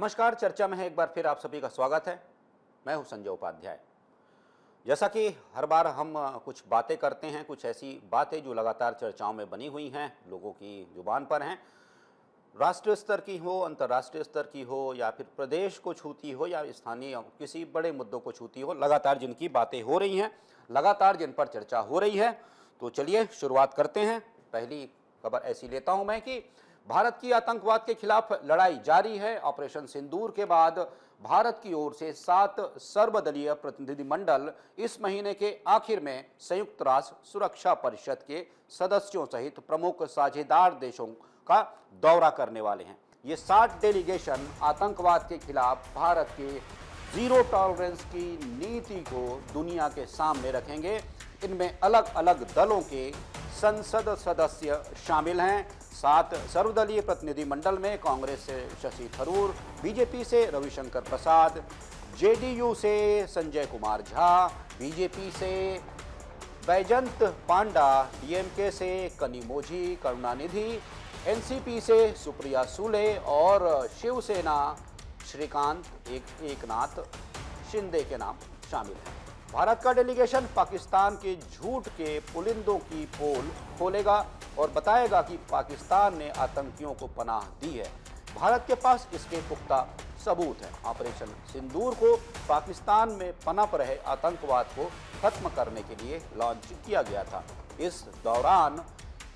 नमस्कार। चर्चा में है एक बार फिर आप सभी का स्वागत है। मैं हूं संजय उपाध्याय। जैसा कि हर बार हम कुछ बातें करते हैं, कुछ ऐसी बातें जो लगातार चर्चाओं में बनी हुई हैं, लोगों की जुबान पर हैं, राष्ट्रीय स्तर की हो, अंतर्राष्ट्रीय स्तर की हो, या फिर प्रदेश को छूती हो या स्थानीय किसी बड़े मुद्दों को छूती हो, लगातार जिनकी बातें हो रही हैं, लगातार जिन पर चर्चा हो रही है। तो चलिए शुरुआत करते हैं। पहली खबर ऐसी लेता हूं मैं कि भारत की आतंकवाद के खिलाफ लड़ाई जारी है। ऑपरेशन सिंदूर के बाद भारत की ओर से 7 सर्वदलीय प्रतिनिधिमंडल इस महीने के आखिर में संयुक्त राष्ट्र सुरक्षा परिषद के सदस्यों सहित प्रमुख साझेदार देशों का दौरा करने वाले हैं। ये 7 डेलीगेशन आतंकवाद के खिलाफ भारत के जीरो टॉलरेंस की नीति को दुनिया के सामने रखेंगे। इनमें अलग अलग दलों के संसद सदस्य शामिल हैं। 7 सर्वदलीय प्रतिनिधिमंडल में कांग्रेस से शशि थरूर, बीजेपी से रविशंकर प्रसाद, जेडीयू से संजय कुमार झा, बीजेपी से बैजंत पांडा, डीएमके से कनिमोझी करुणानिधि, एनसीपी से सुप्रिया सुले और शिवसेना श्रीकांत एकनाथ शिंदे के नाम शामिल हैं। भारत का डेलीगेशन पाकिस्तान के झूठ के पुलिंदों की पोल खोलेगा और बताएगा कि पाकिस्तान ने आतंकियों को पनाह दी है। भारत के पास इसके पुख्ता सबूत हैं। ऑपरेशन सिंदूर को पाकिस्तान में पनप रहे आतंकवाद को खत्म करने के लिए लॉन्च किया गया था। इस दौरान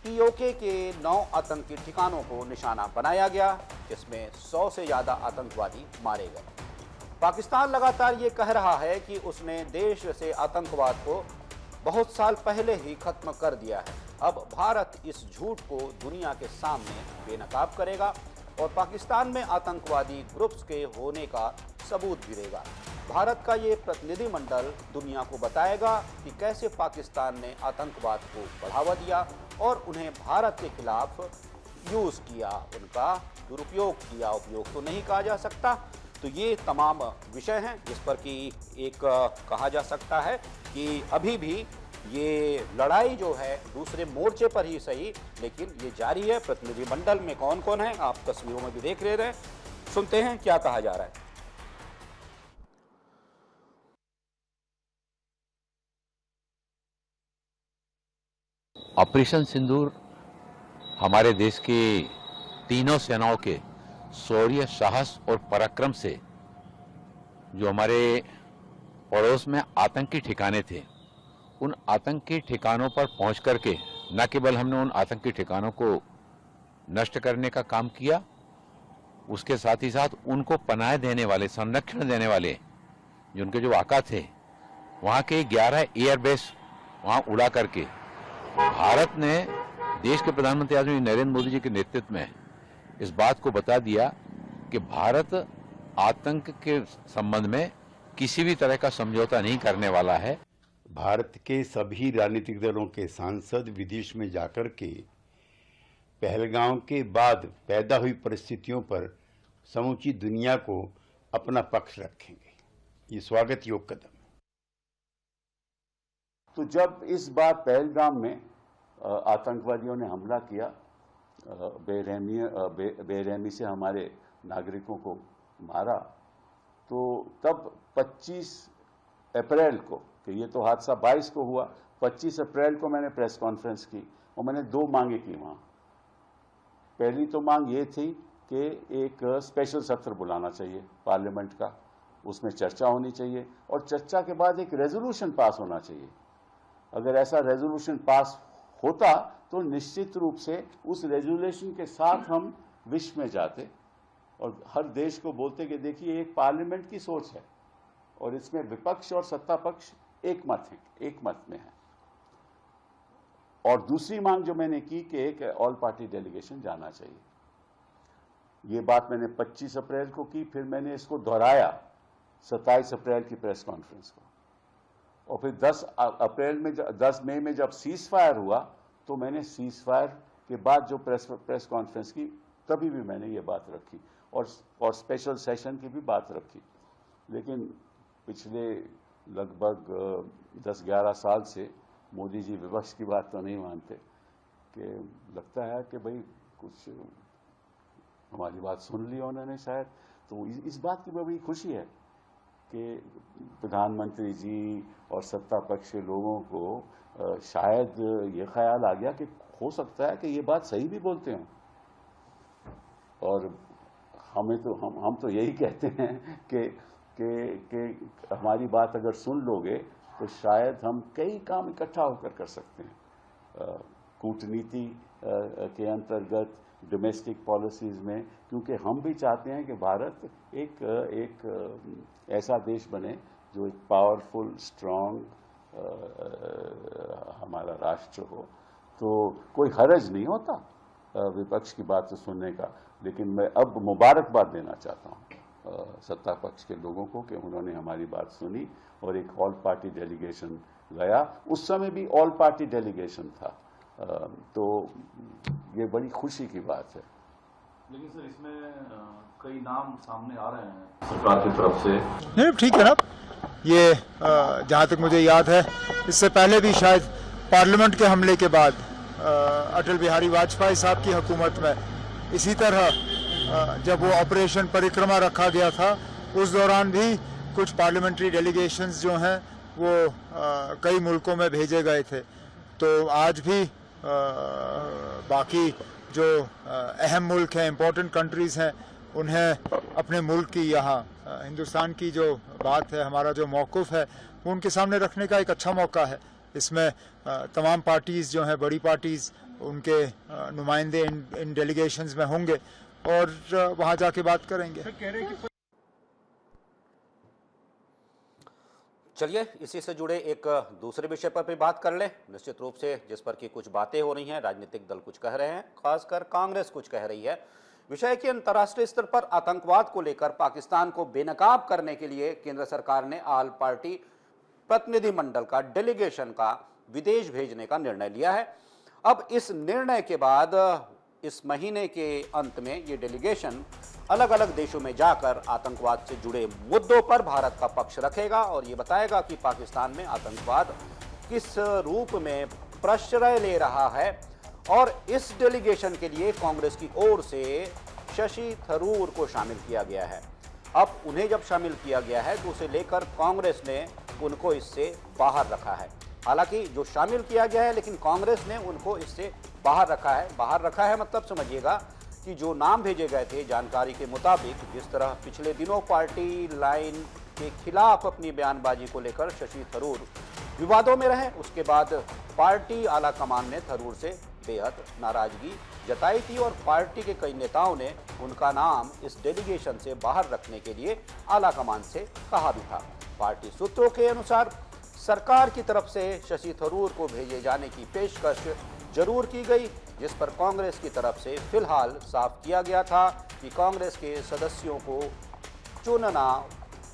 पीओके के 9 आतंकी ठिकानों को निशाना बनाया गया, जिसमें 100 से ज़्यादा आतंकवादी मारे गए। पाकिस्तान लगातार ये कह रहा है कि उसने देश से आतंकवाद को बहुत साल पहले ही खत्म कर दिया है। अब भारत इस झूठ को दुनिया के सामने बेनकाब करेगा और पाकिस्तान में आतंकवादी ग्रुप्स के होने का सबूत भी देगा। भारत का ये प्रतिनिधिमंडल दुनिया को बताएगा कि कैसे पाकिस्तान ने आतंकवाद को बढ़ावा दिया और उन्हें भारत के खिलाफ यूज़ किया, उनका दुरुपयोग किया। उपयोग तो नहीं कहा जा सकता। तो ये तमाम विषय हैं जिस पर कि एक कहा जा सकता है कि अभी भी ये लड़ाई जो है दूसरे मोर्चे पर ही सही, लेकिन ये जारी है। प्रतिनिधिमंडल में कौन कौन है आप तस्वीरों में भी देख रहे हैं। सुनते हैं क्या कहा जा रहा है। ऑपरेशन सिंदूर हमारे देश की तीनों सेनाओं के शौर्य, साहस और पराक्रम से जो हमारे पड़ोस में आतंकी ठिकाने थे, उन आतंकी ठिकानों पर पहुंच करके न केवल हमने उन आतंकी ठिकानों को नष्ट करने का काम किया, उसके साथ ही साथ उनको पनाह देने वाले, संरक्षण देने वाले जो उनके जो आका थे, वहाँ के 11 एयरबेस वहाँ उड़ा करके भारत ने, देश के प्रधानमंत्री आदरणीय नरेंद्र मोदी जी के नेतृत्व में इस बात को बता दिया कि भारत आतंक के संबंध में किसी भी तरह का समझौता नहीं करने वाला है। भारत के सभी राजनीतिक दलों के सांसद विदेश में जाकर के पहलगाम के बाद पैदा हुई परिस्थितियों पर समूची दुनिया को अपना पक्ष रखेंगे। ये स्वागत योग्य कदम है। तो जब इस बार पहलगाम में आतंकवादियों ने हमला किया, बेरहमी से हमारे नागरिकों को मारा, तो तब 25 अप्रैल को, कि ये तो हादसा 22 को हुआ, 25 अप्रैल को मैंने प्रेस कॉन्फ्रेंस की और मैंने 2 मांगे की वहाँ। पहली तो मांग ये थी कि एक स्पेशल सत्र बुलाना चाहिए पार्लियामेंट का, उसमें चर्चा होनी चाहिए और चर्चा के बाद एक रेजोल्यूशन पास होना चाहिए। अगर ऐसा रेजोल्यूशन पास होता तो निश्चित रूप से उस रेजोल्यूशन के साथ हम विश्व में जाते और हर देश को बोलते कि देखिए एक पार्लियामेंट की सोच है और इसमें विपक्ष और सत्ता पक्ष एक मत में है। और दूसरी मांग जो मैंने की कि एक ऑल पार्टी डेलीगेशन जाना चाहिए। ये बात मैंने 25 अप्रैल को की, फिर मैंने इसको दोहराया 27 अप्रैल की प्रेस कॉन्फ्रेंस को, और फिर 10 मई में जब सीज फायर हुआ तो मैंने सीज फायर के बाद जो प्रेस कॉन्फ्रेंस की, तभी भी मैंने ये बात रखी और स्पेशल सेशन की भी बात रखी। लेकिन पिछले लगभग 10-11 साल से मोदी जी विपक्ष की बात तो नहीं मानते, कि लगता है कि भाई कुछ हमारी बात सुन ली उन्होंने शायद। तो इस बात की बड़ी खुशी है कि प्रधानमंत्री जी और सत्ता पक्ष के लोगों को शायद ये ख्याल आ गया कि हो सकता है कि ये बात सही भी बोलते हैं, और हम तो यही कहते हैं कि हमारी बात अगर सुन लोगे तो शायद हम कई काम इकट्ठा होकर कर सकते हैं कूटनीति के अंतर्गत, डोमेस्टिक पॉलिसीज में, क्योंकि हम भी चाहते हैं कि भारत एक ऐसा देश बने जो एक पावरफुल स्ट्रांग हमारा राष्ट्र हो। तो कोई हर्ज नहीं होता विपक्ष की बात सुनने का, लेकिन मैं अब मुबारकबाद देना चाहता हूँ सत्ता पक्ष के लोगों को कि उन्होंने हमारी बात सुनी और एक ऑल पार्टी डेलीगेशन गया। उस समय भी ऑल पार्टी डेलीगेशन था, तो ये बड़ी खुशी की बात है। लेकिन सर इसमें कई नाम सामने आ रहे हैं सरकार की तरफ से। नहीं ठीक है ना, ये जहाँ तक मुझे याद है इससे पहले भी शायद पार्लियामेंट के हमले के बाद अटल बिहारी वाजपेयी साहब की हुकूमत में इसी तरह जब वो ऑपरेशन परिक्रमा रखा गया था, उस दौरान भी कुछ पार्लियामेंट्री डेलीगेशंस जो हैं वो कई मुल्कों में भेजे गए थे। तो आज भी बाकी जो अहम मुल्क हैं, इम्पोर्टेंट कंट्रीज़ हैं, उन्हें अपने मुल्क की, यहाँ हिंदुस्तान की जो बात है, हमारा जो मौक़िफ़ है, वो उनके सामने रखने का एक अच्छा मौका है। इसमें तमाम पार्टीज़ जो हैं, बड़ी पार्टीज़, उनके नुमाइंदे इन डेलीगेशंस में होंगे और वहाँ जाके बात करेंगे। चलिए इसी से जुड़े एक दूसरे विषय पर भी बात कर लें। निश्चित रूप से जिस पर कि कुछ बातें हो रही हैं, राजनीतिक दल कुछ कह रहे हैं, खासकर कांग्रेस कुछ कह रही है। विषय कि अंतर्राष्ट्रीय स्तर पर आतंकवाद को लेकर पाकिस्तान को बेनकाब करने के लिए केंद्र सरकार ने ऑल पार्टी प्रतिनिधिमंडल का, डेलीगेशन का विदेश भेजने का निर्णय लिया है। अब इस निर्णय के बाद इस महीने के अंत में ये डेलीगेशन अलग अलग देशों में जाकर आतंकवाद से जुड़े मुद्दों पर भारत का पक्ष रखेगा और ये बताएगा कि पाकिस्तान में आतंकवाद किस रूप में प्रश्रय ले रहा है। और इस डेलीगेशन के लिए कांग्रेस की ओर से शशि थरूर को शामिल किया गया है। अब उन्हें जब शामिल किया गया है तो उसे लेकर कांग्रेस ने उनको इससे बाहर रखा है। हालांकि जो शामिल किया गया है, लेकिन कांग्रेस ने उनको इससे बाहर रखा है। बाहर रखा है मतलब समझिएगा कि जो नाम भेजे गए थे, जानकारी के मुताबिक जिस तरह पिछले दिनों पार्टी लाइन के खिलाफ अपनी बयानबाजी को लेकर शशि थरूर विवादों में रहे, उसके बाद पार्टी आला कमान ने थरूर से बेहद नाराजगी जताई थी और पार्टी के कई नेताओं ने उनका नाम इस डेलीगेशन से बाहर रखने के लिए आला कमान से कहा भी था। पार्टी सूत्रों के अनुसार सरकार की तरफ से शशि थरूर को भेजे जाने की पेशकश जरूर की गई, जिस पर कांग्रेस की तरफ से फिलहाल साफ किया गया था कि कांग्रेस के सदस्यों को चुनना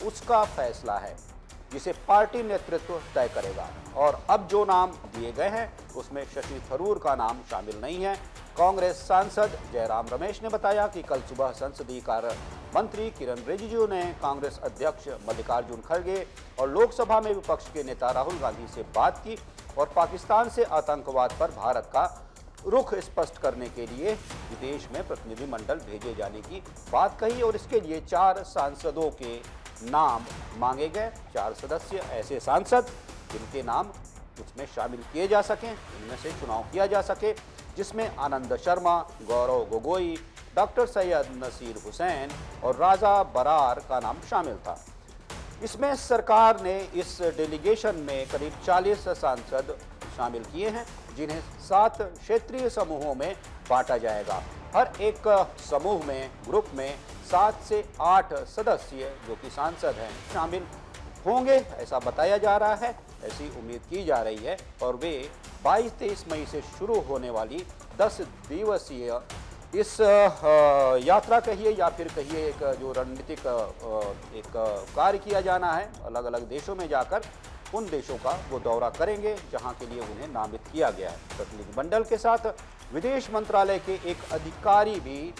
उसका फैसला है जिसे पार्टी नेतृत्व तय करेगा। और अब जो नाम दिए गए हैं उसमें शशि थरूर का नाम शामिल नहीं है। कांग्रेस सांसद जयराम रमेश ने बताया कि कल सुबह संसदीय कार्य मंत्री किरण रिजिजू ने कांग्रेस अध्यक्ष मल्लिकार्जुन खड़गे और लोकसभा में विपक्ष के नेता राहुल गांधी से बात की और पाकिस्तान से आतंकवाद पर भारत का रुख स्पष्ट करने के लिए विदेश में प्रतिनिधिमंडल भेजे जाने की बात कही और इसके लिए 4 सांसदों के नाम मांगे गए। 4 सदस्य ऐसे सांसद जिनके नाम उसमें शामिल किए जा सकें, इनमें से चुनाव किया जा सके, जिसमें आनंद शर्मा, गौरव गोगोई, डॉक्टर सैयद नसीर हुसैन और राजा बरार का नाम शामिल था। इसमें सरकार ने इस डेलीगेशन में करीब 40 सांसद शामिल किए हैं, जिन्हें 7 क्षेत्रीय समूहों में बांटा जाएगा। हर एक समूह में, ग्रुप में 7 से 8 सदस्य जो कि सांसद हैं शामिल होंगे, ऐसा बताया जा रहा है, ऐसी उम्मीद की जा रही है। और वे 22-23 मई से शुरू होने वाली 10 दिवसीय इस यात्रा कहिए या फिर कहिए एक जो रणनीतिक एक कार्य किया जाना है, अलग अलग देशों में जाकर उन देशों का वो दौरा करेंगे जहां के लिए उन्हें नामित किया गया है। प्रतिनिधिमंडल के साथ विदेश मंत्रालय के एक अधिकारी भी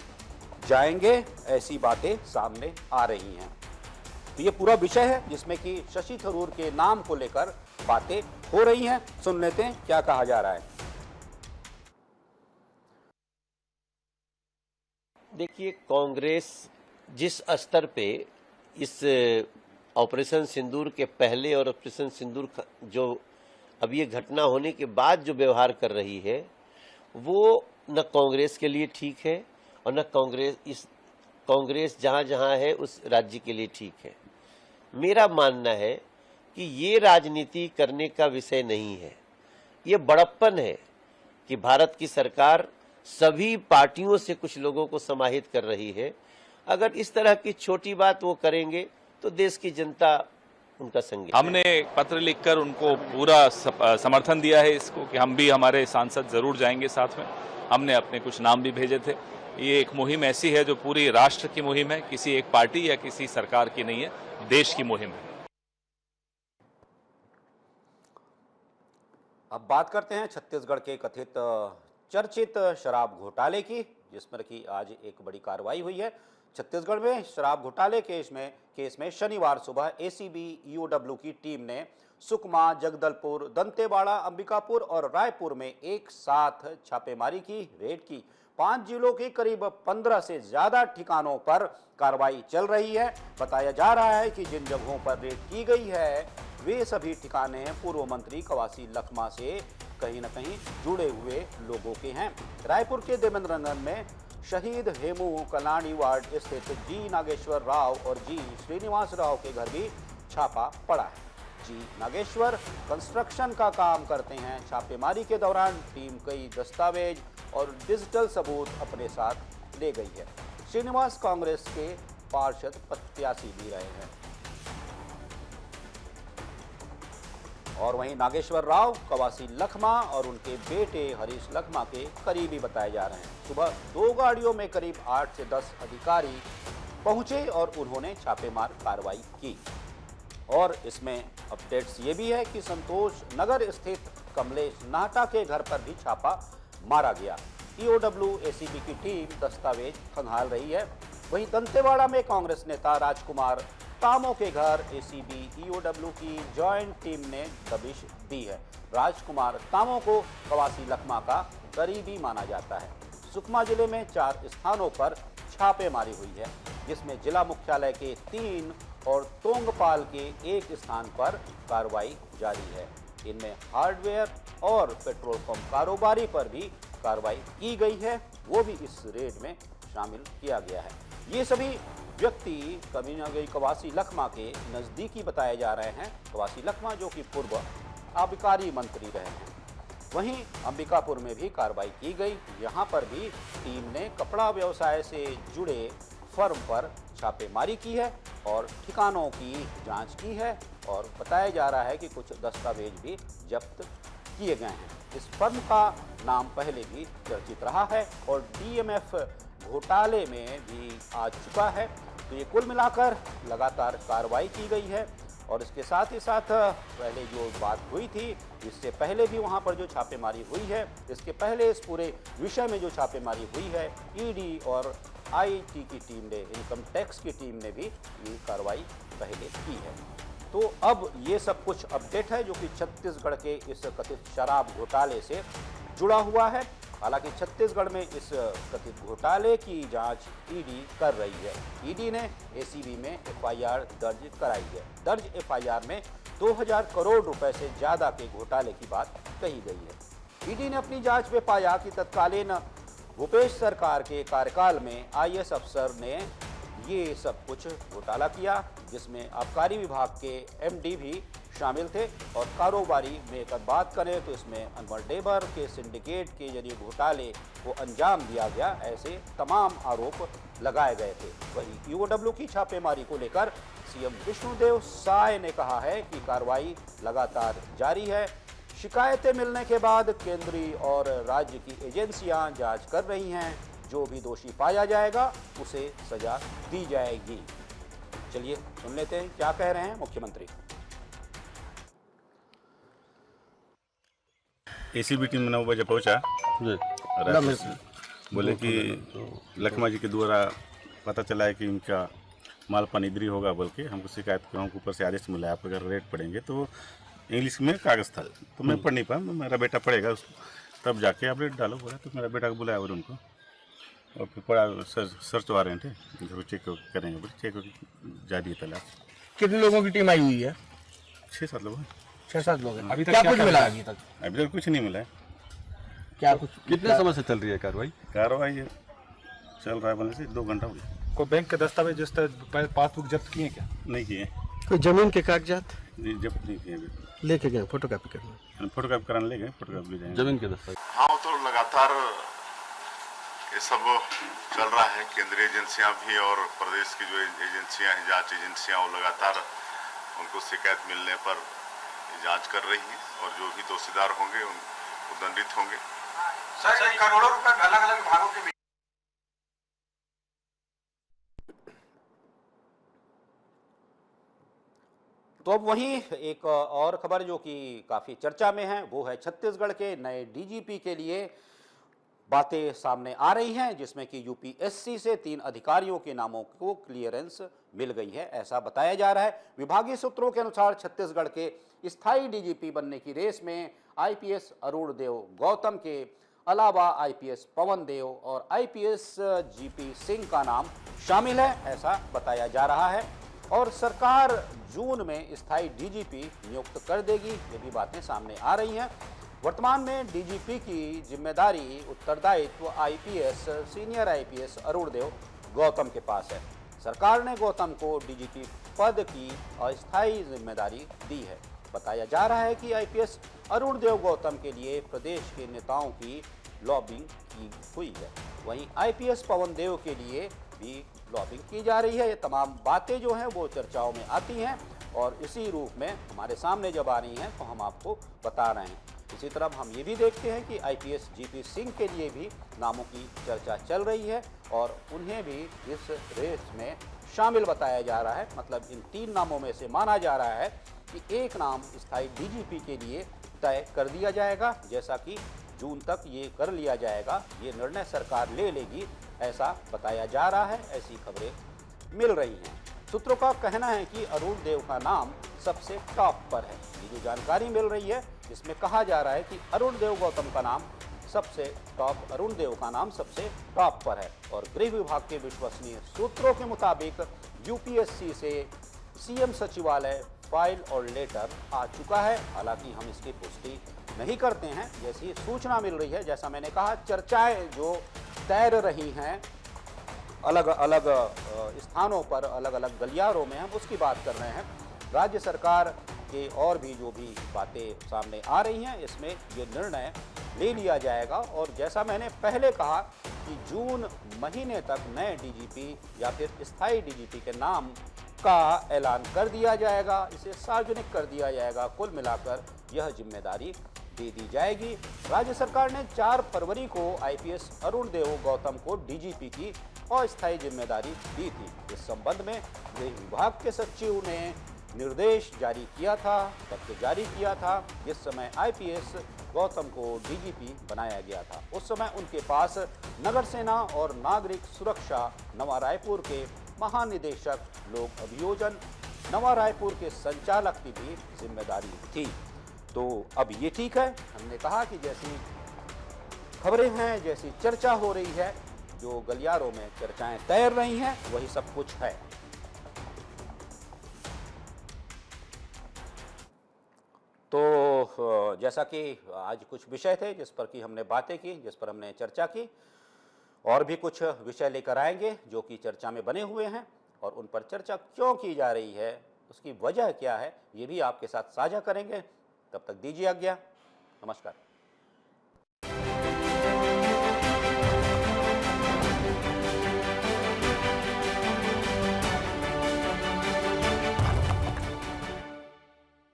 जाएंगे, ऐसी बातें सामने आ रही हैं। तो ये पूरा विषय है जिसमें कि शशि थरूर के नाम को लेकर बातें हो रही हैं। सुन लेते हैं क्या कहा जा रहा है। देखिए, कांग्रेस जिस स्तर पे इस ऑपरेशन सिंदूर के पहले और ऑपरेशन सिंदूर जो अब ये घटना होने के बाद जो व्यवहार कर रही है वो न कांग्रेस के लिए ठीक है और न कांग्रेस जहाँ जहाँ है उस राज्य के लिए ठीक है। मेरा मानना है कि ये राजनीति करने का विषय नहीं है, ये बड़प्पन है कि भारत की सरकार सभी पार्टियों से कुछ लोगों को समाहित कर रही है। अगर इस तरह की छोटी बात वो करेंगे तो देश की जनता उनका संग। हमने पत्र लिखकर उनको पूरा समर्थन दिया है इसको कि हम भी हमारे सांसद जरूर जाएंगे साथ में। हमने अपने कुछ नाम भी भेजे थे। ये एक मुहिम ऐसी है जो पूरी राष्ट्र की मुहिम है, किसी एक पार्टी या किसी सरकार की नहीं है, देश की मुहिम है। अब बात करते हैं छत्तीसगढ़ के कथित चर्चित शराब घोटाले की, जिसमें कि आज एक बड़ी कार्रवाई हुई है। छत्तीसगढ़ में शराब घोटाले केस में शनिवार सुबह एसीबी ईओडब्ल्यू की टीम ने सुकमा, जगदलपुर, दंतेवाड़ा, अंबिकापुर और रायपुर में एक साथ छापेमारी की, रेड की। 5 जिलों के करीब 15 से ज्यादा ठिकानों पर कार्रवाई चल रही है। बताया जा रहा है कि जिन जगहों पर रेड की गई है वे सभी ठिकाने पूर्व मंत्री कवासी लखमा से कहीं न कहीं जुड़े हुए लोगों के हैं। रायपुर के देवेंद्रनगर में शहीद हेमू कलानी वार्ड स्थित जी नागेश्वर राव और जी श्रीनिवास राव के घर भी छापा पड़ा है। जी नागेश्वर कंस्ट्रक्शन का काम करते हैं। छापेमारी के दौरान टीम कई दस्तावेज और डिजिटल सबूत अपने साथ ले गई है। श्रीनिवास कांग्रेस के पार्षद प्रत्याशी भी रहे हैं। और वहीं नागेश्वर राव कवासी लखमा और उनके बेटे हरीश लखमा के करीबी बताए जा रहे हैं। सुबह 2 गाड़ियों में करीब 8 से 10 अधिकारी पहुंचे और उन्होंने छापेमार कार्रवाई की। और इसमें अपडेट्स ये भी है कि संतोष नगर स्थित कमलेश नाहटा के घर पर भी छापा मारा गया। ईओडब्ल्यू एसीबी की टीम दस्तावेज खंगाल रही है। वहीं दंतेवाड़ा में कांग्रेस नेता राजकुमार तामो के घर एसीबी ईओडब्ल्यू की जॉइंट टीम ने दबिश दी है। राजकुमार तामो को कवासी लखमा का करीबी माना जाता है। सुकमा जिले में 4 स्थानों पर छापेमारी हुई है, जिसमें जिला मुख्यालय के 3 और तोंगपाल के 1 स्थान पर कार्रवाई जारी है। इनमें हार्डवेयर और पेट्रोल पंप कारोबारी पर भी कार्रवाई की गई है, वो भी इस रेड में शामिल किया गया है। ये सभी व्यक्ति कवासी लखमा के नज़दीकी बताए जा रहे हैं। कवासी लखमा जो कि पूर्व आबकारी मंत्री रहे हैं। वहीं अंबिकापुर में भी कार्रवाई की गई। यहाँ पर भी टीम ने कपड़ा व्यवसाय से जुड़े फर्म पर छापेमारी की है और ठिकानों की जांच की है और बताया जा रहा है कि कुछ दस्तावेज भी जब्त किए गए हैं। इस फर्म का नाम पहले भी चर्चित रहा है और डीएमएफ घोटाले में भी आ चुका है। तो ये कुल मिलाकर लगातार कार्रवाई की गई है। और इसके साथ ही साथ पहले जो बात हुई थी, इससे पहले भी वहाँ पर जो छापेमारी हुई है, इसके पहले इस पूरे विषय में जो छापेमारी हुई है, ईडी और आईटी की टीम ने, इनकम टैक्स की टीम ने भी ये कार्रवाई पहले की है। तो अब ये सब कुछ अपडेट है जो कि छत्तीसगढ़ के इस कथित शराब घोटाले से जुड़ा हुआ है। हालांकि छत्तीसगढ़ में इस कथित घोटाले की जांच ईडी कर रही है। ईडी ने एसीबी में एफआईआर दर्ज कराई है। दर्ज एफआईआर में 2000 करोड़ रुपए से ज़्यादा के घोटाले की बात कही गई है। ईडी ने अपनी जांच में पाया कि तत्कालीन भूपेश सरकार के कार्यकाल में आईएएस अफसर ने ये सब कुछ घोटाला किया, जिसमें आबकारी विभाग के एमडी भी शामिल थे। और कारोबारी में अगर बात करें तो इसमें अनवर डेबर के सिंडिकेट के जरिए घोटाले को अंजाम दिया गया, ऐसे तमाम आरोप लगाए गए थे। वहीं ईओडब्ल्यू की छापेमारी को लेकर सीएम विष्णुदेव साय ने कहा है कि कार्रवाई लगातार जारी है। शिकायतें मिलने के बाद केंद्रीय और राज्य की एजेंसियां जांच कर रही हैं। जो भी दोषी पाया जाएगा उसे सजा दी जाएगी। चलिए सुन लेते हैं क्या कह रहे हैं मुख्यमंत्री। एसीबी टीम 9 बजे पहुंचा रायपुर से। बोले कि लखमा जी के द्वारा पता चला है कि उनका माल पनीदरी होगा, बोल के हमको शिकायत की। हमको ऊपर से आदेश मिला, आप अगर रेट पढ़ेंगे तो इंग्लिश में कागज़ था, तो मैं पढ़ नहीं पाया। मेरा बेटा पढ़ेगा उसको, तब जाके आप रेट डालो बोला। तो मेरा बेटा को बुलाया और उनको और फिर पड़ा सर्च वारंट है, जो चेक करेंगे, चेक जारी है तलाश। कितने लोगों की टीम आई हुई है? 6-7 लोग हैं। 6-7 लोग हैं। अभी तक क्या कुछ मिला? अभी तक कुछ नहीं मिला है। क्या कुछ? कितने समय से चल रही है कार्रवाई? कार्रवाई चल रहा है बनने से 2 घंटा हो गया। कोई बैंक के दस्तावेज पासबुक जब्त किए क्या? नहीं किए, कोई जमीन के कागजात जब्त नहीं किए अभी। लेके गए फोटोकॉपी करने? फोटोकॉपी कराने ले गए, फोटोकॉपी ले जाएंगे। जमीन के दस्तावेज? हाँ, तो लगातार ये सब चल रहा है। केंद्रीय एजेंसियां भी और प्रदेश की जो एजेंसियां हैं, जांच एजेंसियां, वो लगातार उनको शिकायत मिलने पर जांच कर रही हैं और जो भी दोषीदार होंगे वो दंडित होंगे। सर, करोड़ों रुपए अलग अलग विभागों के तो अब वहीं एक और खबर जो कि काफ़ी चर्चा में है, वो है छत्तीसगढ़ के नए डीजीपी के लिए बातें सामने आ रही हैं, जिसमें कि यूपीएससी से 3 अधिकारियों के नामों को क्लियरेंस मिल गई है, ऐसा बताया जा रहा है। विभागीय सूत्रों के अनुसार छत्तीसगढ़ के स्थायी डीजीपी बनने की रेस में आईपीएस अरुण देव गौतम के अलावा आईपीएस पवन देव और आईपीएस जीपी सिंह का नाम शामिल है, ऐसा बताया जा रहा है। और सरकार जून में स्थायी डीजीपी नियुक्त कर देगी, ये भी बातें सामने आ रही हैं। वर्तमान में डीजीपी की जिम्मेदारी, उत्तरदायित्व आईपीएस सीनियर आईपीएस अरुण देव गौतम के पास है। सरकार ने गौतम को डीजीपी पद की अस्थायी जिम्मेदारी दी है। बताया जा रहा है कि आईपीएस अरुण देव गौतम के लिए प्रदेश के नेताओं की लॉबिंग की हुई है। वहीं आईपीएस पवन देव के लिए भी लॉबिंग की जा रही है। ये तमाम बातें जो हैं वो चर्चाओं में आती हैं और इसी रूप में हमारे सामने जब आ रही हैं तो हम आपको बता रहे हैं। इसी तरह हम ये भी देखते हैं कि आईपीएस जीपी सिंह के लिए भी नामों की चर्चा चल रही है और उन्हें भी इस रेस में शामिल बताया जा रहा है। मतलब इन 3 नामों में से माना जा रहा है कि एक नाम स्थायी डीजीपी के लिए तय कर दिया जाएगा, जैसा कि जून तक ये कर लिया जाएगा। ये निर्णय सरकार ले लेगी, ऐसा बताया जा रहा है, ऐसी खबरें मिल रही हैं। सूत्रों का कहना है कि अरुण देव का नाम सबसे टॉप पर है। ये जो जानकारी मिल रही है, इसमें कहा जा रहा है कि अरुण देव गौतम का नाम सबसे टॉप, अरुण देव का नाम सबसे टॉप पर है। और गृह विभाग के विश्वसनीय सूत्रों के मुताबिक यूपीएससी से सीएम सचिवालय फाइल और लेटर आ चुका है। हालांकि हम इसकी पुष्टि नहीं करते हैं, जैसी सूचना मिल रही है। जैसा मैंने कहा, चर्चाएं जो तैर रही हैं अलग अलग स्थानों पर, अलग अलग गलियारों में, हम उसकी बात कर रहे हैं। राज्य सरकार के और भी जो भी बातें सामने आ रही हैं, इसमें ये निर्णय ले लिया जाएगा। और जैसा मैंने पहले कहा कि जून महीने तक नए डीजीपी या फिर स्थायी डीजीपी के नाम का ऐलान कर दिया जाएगा, इसे सार्वजनिक कर दिया जाएगा। कुल मिलाकर यह जिम्मेदारी दे दी जाएगी। राज्य सरकार ने 4 फरवरी को आईपीएस अरुण देव गौतम को डीजीपी की अस्थायी जिम्मेदारी दी थी। इस संबंध में गृह विभाग के सचिव ने निर्देश जारी किया था, पत्र जारी किया था, जिस समय आईपीएस गौतम को डीजीपी बनाया गया था। उस समय उनके पास नगर सेना और नागरिक सुरक्षा नवा रायपुर के महानिदेशक लोक अभियोजन नवा रायपुर के संचालक की भी जिम्मेदारी थी। तो अब ये ठीक है, हमने कहा कि जैसी खबरें हैं, जैसी चर्चा हो रही है, जो गलियारों में चर्चाएं तैर रही हैं, वही सब कुछ है। तो जैसा कि आज कुछ विषय थे जिस पर कि हमने बातें की, जिस पर हमने चर्चा की, और भी कुछ विषय लेकर आएंगे जो कि चर्चा में बने हुए हैं और उन पर चर्चा क्यों की जा रही है, उसकी वजह क्या है, ये भी आपके साथ साझा करेंगे। तब तक दीजिए आज्ञा। नमस्कार।